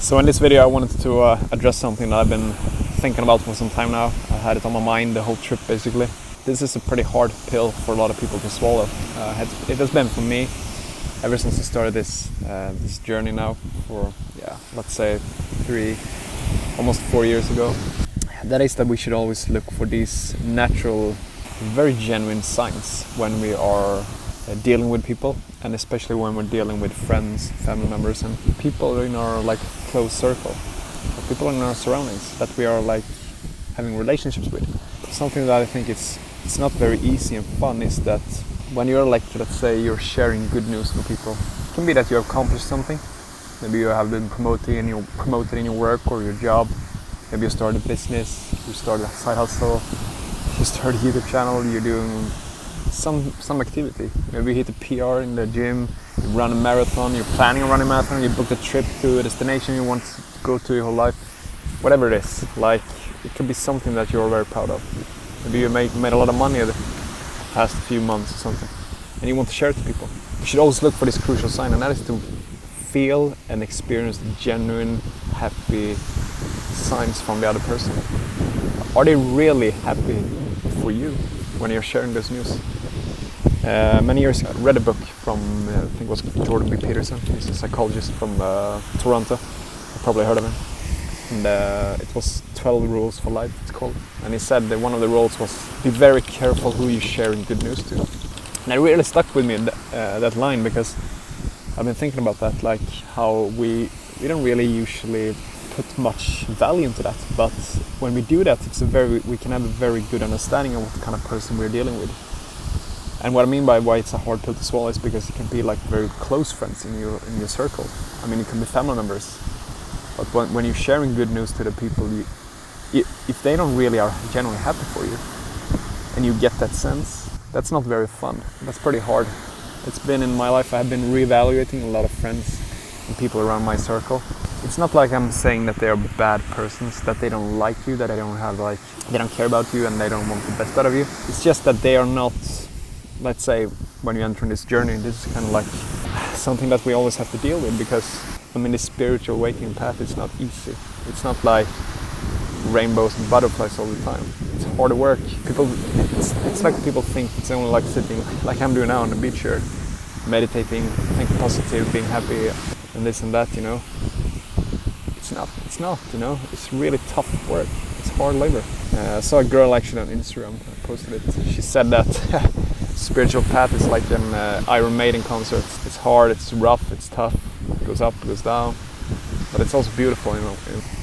So in this video I wanted to address something that I've been thinking about for some time now. I had it on my mind the whole trip basically. This is a pretty hard pill for a lot of people to swallow. It has been for me ever since I started this journey now for, let's say almost 4 years ago. That is that we should always look for these natural, very genuine signs when we are dealing with people, and especially when we're dealing with friends, family members, and people in our close circle, or people in our surroundings that we are having relationships with. Something that I think it's not very easy and fun is that when you're let's say you're sharing good news with people, it can be that you have accomplished something. Maybe you have been promoted in your work or your job. Maybe you started a business, you started a side hustle, you started a YouTube channel, you're doing some activity. Maybe you hit a PR in the gym, you run a marathon, you're planning on running a marathon, you booked a trip to a destination you want to go to your whole life. Whatever it is, it could be something that you're very proud of. Maybe you made a lot of money the past few months or something, and you want to share it to people. You should always look for this crucial sign, and that is to feel and experience the genuine, happy signs from the other person. Are they really happy for you when you're sharing this news? Many years ago I read a book from, I think it was Jordan B. Peterson. He's a psychologist from Toronto. You've probably heard of him. And it was 12 Rules for Life, it's called. And he said that one of the rules was, be very careful who you share good news to. And it really stuck with me, that line, because I've been thinking about that, how we don't really usually put much value into that, but when we do that, we can have a very good understanding of what kind of person we're dealing with. And what I mean by why it's a hard pill to swallow is because it can be very close friends in your circle. I mean, it can be family members, but when you're sharing good news to the people, if they don't really are genuinely happy for you, and you get that sense, that's not very fun. That's pretty hard. It's been in my life, I have been reevaluating a lot of friends and people around my circle. It's not like I'm saying that they are bad persons, that they don't like you, that they don't have they don't care about you and they don't want the best out of you. It's just that they are not, let's say, when you enter in this journey, this is kind of something that we always have to deal with, because the spiritual awakening path is not easy. It's not like rainbows and butterflies all the time. It's hard work. It's like people think it's only sitting, like I'm doing now on the beach here, meditating, thinking positive, being happy, and this and that, It's not, it's really tough work. It's hard labor. I saw a girl actually on Instagram, I posted it. She said that spiritual path is like an Iron Maiden concert. It's hard, it's rough, it's tough. It goes up, it goes down. But it's also beautiful,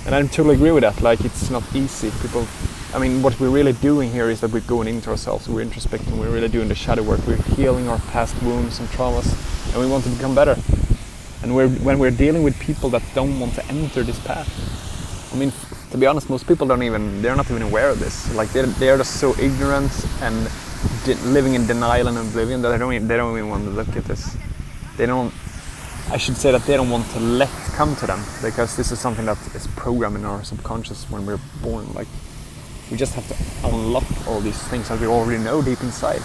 And I totally agree with that. It's not easy. What we're really doing here is that we're going into ourselves. We're introspecting. We're really doing the shadow work. We're healing our past wounds and traumas, and we want to become better. And when we're dealing with people that don't want to enter this path, to be honest, most people they're not even aware of this. They are just so ignorant and living in denial and oblivion that they don't even want to look at this. I should say that they don't want to let it come to them, because this is something that is programmed in our subconscious when we're born. We just have to unlock all these things that we already know deep inside.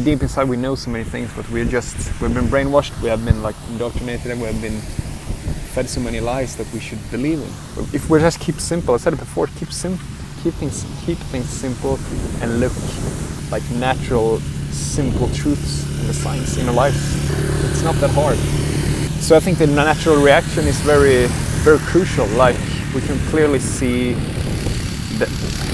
Deep inside we know so many things, but we've been brainwashed, we have been indoctrinated, and we have been fed so many lies that we should believe in. If we just keep simple, I said it before, keep things simple and look like natural, simple truths and the signs in our lives. It's not that hard. So I think the natural reaction is very, very crucial. We can clearly see that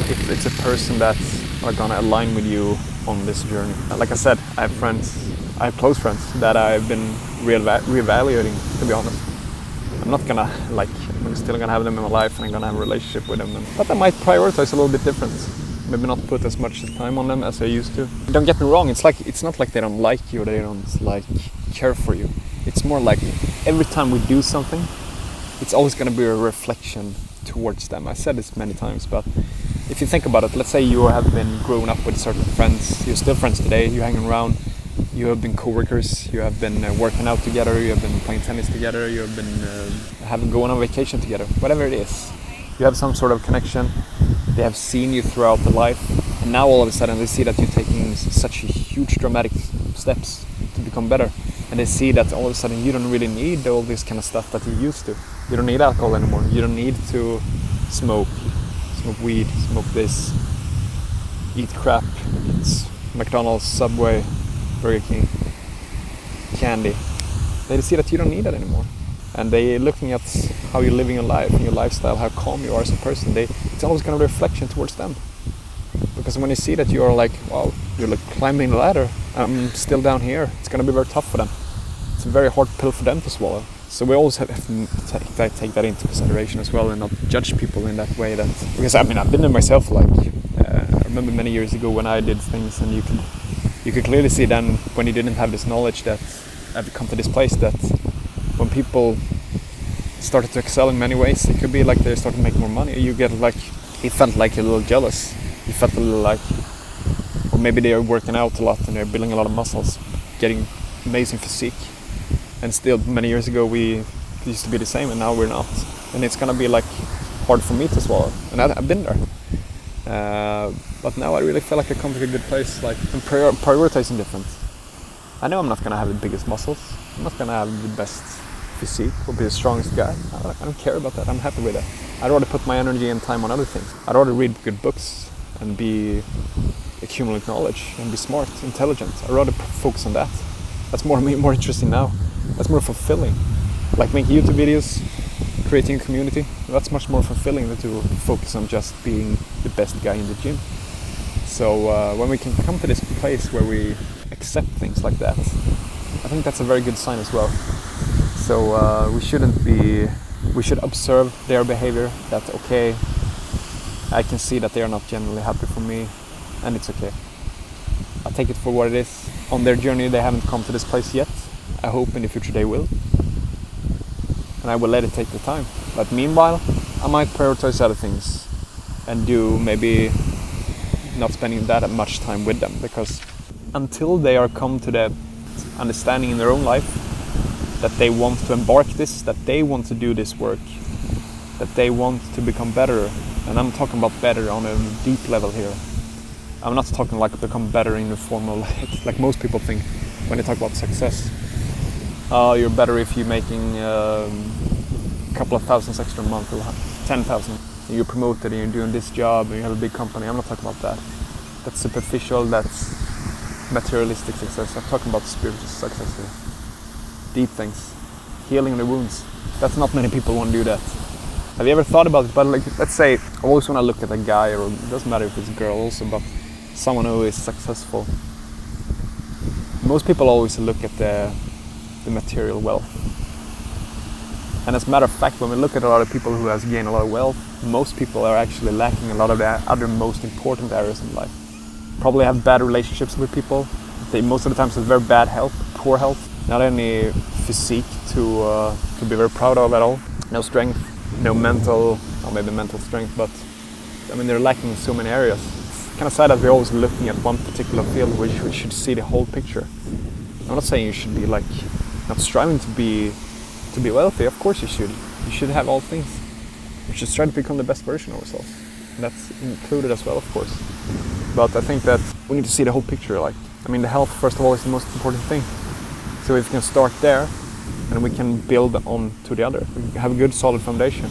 if it's a person that's gonna align with you on this journey. Like I said, I have close friends that I've been reevaluating, to be honest. I'm not gonna I'm still gonna have them in my life, and I'm gonna have a relationship with them, but I might prioritize a little bit different. Maybe not put as much time on them as I used to. Don't get me wrong, it's not like they don't like you or they don't care for you. It's more like every time we do something, it's always gonna be a reflection towards them. I said this many times, but if you think about it, let's say you have been growing up with certain friends, you're still friends today, you're hanging around, you have been co-workers, you have been working out together, you have been playing tennis together, you have been going on vacation together, whatever it is. You have some sort of connection, they have seen you throughout the life, and now all of a sudden they see that you're taking such huge dramatic steps to become better. And they see that all of a sudden you don't really need all this kind of stuff that you used to. You don't need alcohol anymore. You don't need to smoke weed, smoke this, eat crap, eat McDonald's, Subway, Burger King, candy. They see that you don't need that anymore. And they're looking at how you're living your life and your lifestyle, how calm you are as a person. It's always kind of a reflection towards them. Because when you see that you're like, wow, you're like climbing the ladder, I'm still down here, it's going to be very tough for them. It's a very hard pill for them to swallow. So we always have to take that into consideration as well, and not judge people in that way. Because I mean, I've been there myself. Like I remember many years ago when I did things, and you could clearly see then when you didn't have this knowledge that I've come to this place, that when people started to excel in many ways, it could be like they started to make more money. You felt like a little jealous. You felt a little like, or maybe they are working out a lot and they're building a lot of muscles, getting amazing physique. And still, many years ago, we used to be the same, and now we're not. And it's gonna be like hard for me to swallow. And I've been there. But now I really feel like I come to a good place, like I'm prioritizing different. I know I'm not gonna have the biggest muscles. I'm not gonna have the best physique or be the strongest guy. I don't care about that. I'm happy with that. I'd rather put my energy and time on other things. I'd rather read good books and accumulate knowledge and be smart, intelligent. I'd rather focus on that. That's more interesting now. That's more fulfilling. Like making YouTube videos, creating a community, that's much more fulfilling than to focus on just being the best guy in the gym. So when we can come to this place where we accept things like that, I think that's a very good sign as well. So we should observe their behavior, that okay, I can see that they are not genuinely happy for me, and it's okay. I take it for what it is. On their journey, they haven't come to this place yet. I hope in the future they will. And I will let it take the time. But meanwhile, I might prioritize other things and do maybe not spending that much time with them, because until they are come to that understanding in their own life that they want to embark this, that they want to do this work, that they want to become better, and I'm talking about better on a deep level here. I'm not talking like become better in the form of like most people think when they talk about success. You're better if you're making a couple of thousands extra a month, or 10,000. You're promoted and you're doing this job and you have a big company. I'm not talking about that. That's superficial, that's materialistic success. I'm talking about spiritual success here. Deep things. Healing the wounds. That's not many people want to do that. Have you ever thought about it? But like, let's say, I always want to look at a guy, or it doesn't matter if it's a girl also, but someone who is successful. Most people always look at the material wealth. And as a matter of fact, when we look at a lot of people who has gained a lot of wealth, most people are actually lacking a lot of the other most important areas in life. Probably have bad relationships with people. They most of the times have very bad health, poor health. Not any physique to be very proud of at all. No strength, no mental, or maybe mental strength, but I mean they're lacking in so many areas. It's kind of sad that we're always looking at one particular field, which we should see the whole picture. I'm not saying you should be like not striving to be wealthy. Of course you should. You should have all things. We should try to become the best version of ourselves. And that's included as well, of course. But I think that we need to see the whole picture. Like, I mean, the health first of all is the most important thing. So if we can start there, and we can build on to the other. We can have a good solid foundation.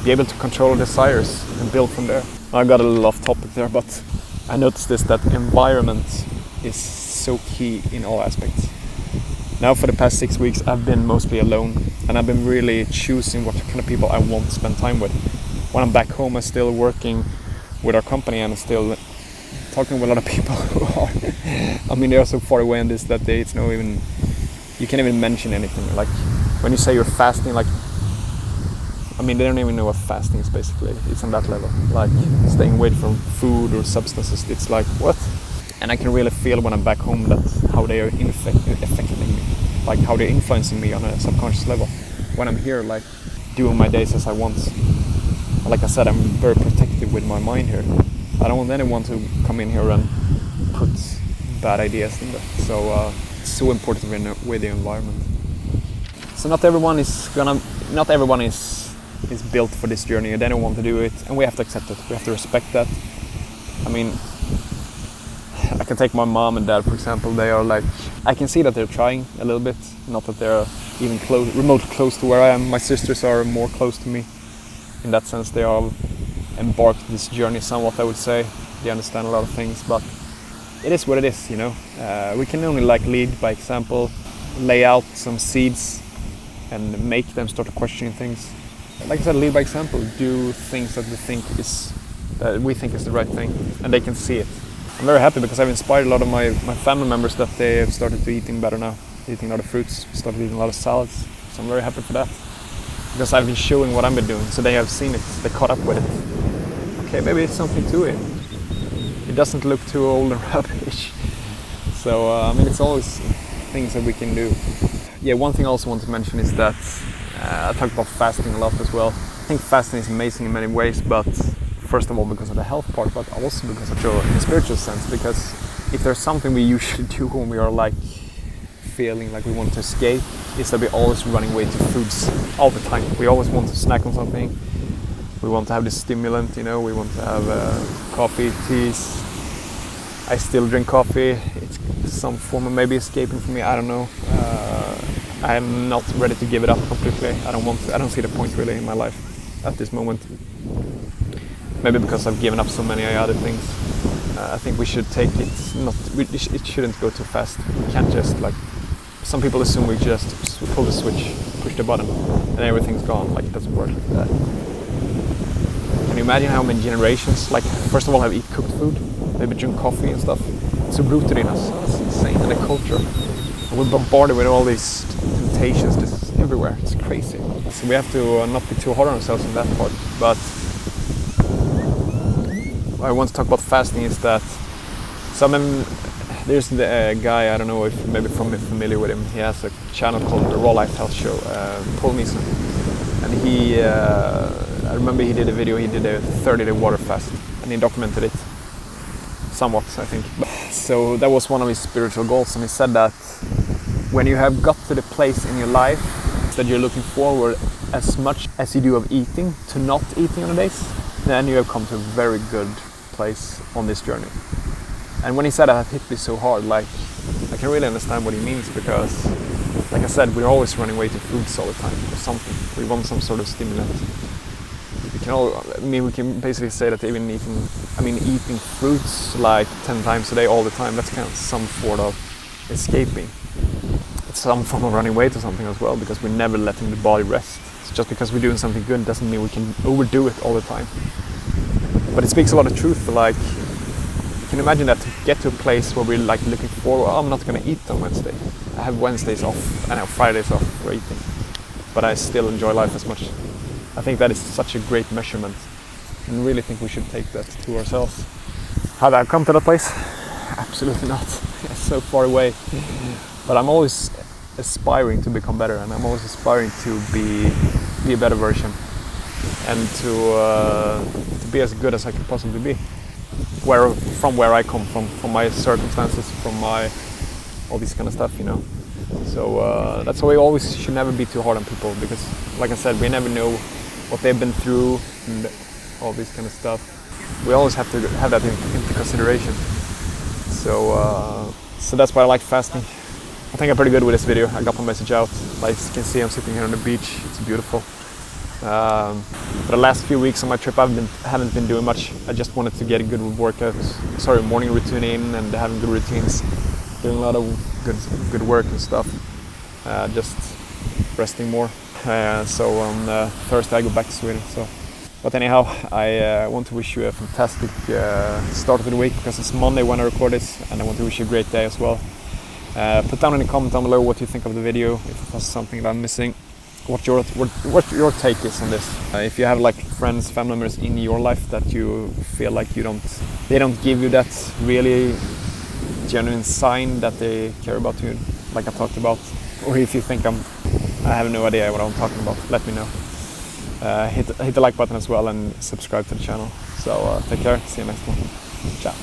Be able to control our desires and build from there. I got a little off topic there, but I noticed this, that environment is so key in all aspects. Now for the past 6 weeks I've been mostly alone, and I've been really choosing what kind of people I want to spend time with. When I'm back home I'm still working with our company and I'm still talking with a lot of people who are, I mean, they are so far away in this that it's no even, you can't even mention anything. Like when you say you're fasting, like, I mean, they don't even know what fasting is basically. It's on that level. Like staying away from food or substances. It's like, what? And I can really feel when I'm back home that how they are affecting me. Like how they're influencing me on a subconscious level. When I'm here, like doing my days as I want. Like I said, I'm very protective with my mind here. I don't want anyone to come in here and put bad ideas in there. So it's so important with the environment. So not everyone is built for this journey. They don't want to do it, and we have to accept it. We have to respect that. I mean, like I can take my mom and dad, for example. They are like, I can see that they're trying a little bit, not that they're even remotely close to where I am. My sisters are more close to me. In that sense, they are embarked this journey somewhat, I would say. They understand a lot of things, but it is what it is, you know. We can only like lead by example, lay out some seeds and make them start questioning things. Like I said, lead by example, do things that we think is the right thing, and they can see it. I'm very happy because I've inspired a lot of my family members that they have started to eating better now, eating a lot of fruits, started eating a lot of salads. So I'm very happy for that, because I've been showing what I've been doing, so they have seen it, they caught up with it. Okay, maybe it's something to it. It doesn't look too old and rubbish. So I mean, it's always things that we can do. Yeah, one thing I also want to mention is that I talked about fasting a lot as well. I think fasting is amazing in many ways, but first of all because of the health part, but also because of the spiritual sense. Because if there's something we usually do when we are like feeling like we want to escape, is that we're always running away to foods all the time. We always want to snack on something. We want to have this stimulant, you know. We want to have coffee, teas. I still drink coffee. It's some form of maybe escaping for me. I don't know. I'm not ready to give it up completely. I don't see the point really in my life at this moment. Maybe because I've given up so many other things. I think we should take it. It shouldn't go too fast. We can't just like. Some people assume we just pull the switch, push the button, and everything's gone. Like it doesn't work like that. Can you imagine how many generations, like first of all, have eat cooked food, maybe drink coffee and stuff? It's so rooted in us. It's insane, and the culture. And we're bombarded with all these temptations just everywhere. It's crazy. So we have to not be too hard on ourselves in that part. But what I want to talk about fasting is that there's the guy, I don't know if maybe from familiar with him. He has a channel called the Raw Life Health Show, Paul Mason, and he. I remember he did a video. He did a 30-day water fast, and he documented it somewhat, I think. So that was one of his spiritual goals, and he said that when you have got to the place in your life that you're looking forward as much as you do of eating to not eating on the days, then you have come to a very good place on this journey. And when he said that, it hit me so hard. Like, I can really understand what he means, because, like I said, we're always running away to foods all the time or something. We want some sort of stimulant. We can basically say that even eating fruits like 10 times a day all the time, that's kind of some sort of escaping. It's some form of running away to something as well, because we're never letting the body rest. It's just because we're doing something good doesn't mean we can overdo it all the time. But it speaks a lot of truth. Like, you can imagine that to get to a place where we're like looking forward, I'm not going to eat on Wednesday. I have Wednesdays off, I have Fridays off for eating. But I still enjoy life as much. I think that is such a great measurement, and really think we should take that to ourselves. Have I come to that place? Absolutely not. It's so far away. But I'm always aspiring to become better, and I'm always aspiring to be a better version, and to be as good as I can possibly be. From where I come from my circumstances, from all this kind of stuff, you know. So that's why we always should never be too hard on people, because, like I said, we never know what they've been through and all this kind of stuff. We always have to have that into consideration. So that's why I like fasting. I think I'm pretty good with this video. I got my message out. Like you can see, I'm sitting here on the beach. It's beautiful. For the last few weeks on my trip, haven't been doing much. I just wanted to get a good morning routine in, and having good routines, doing a lot of good work and stuff. Just resting more. So on Thursday I go back to Sweden. But anyhow, I want to wish you a fantastic start of the week, because it's Monday when I record this, and I want to wish you a great day as well. Put down in the comment down below what you think of the video, if it was something that I'm missing, what your take is on this. If you have like friends, family members in your life that you feel like they don't give you that really genuine sign that they care about you, like I talked about, or if you think I have no idea what I'm talking about, let me know. Hit the like button as well, and subscribe to the channel. So take care, see you next one. Ciao.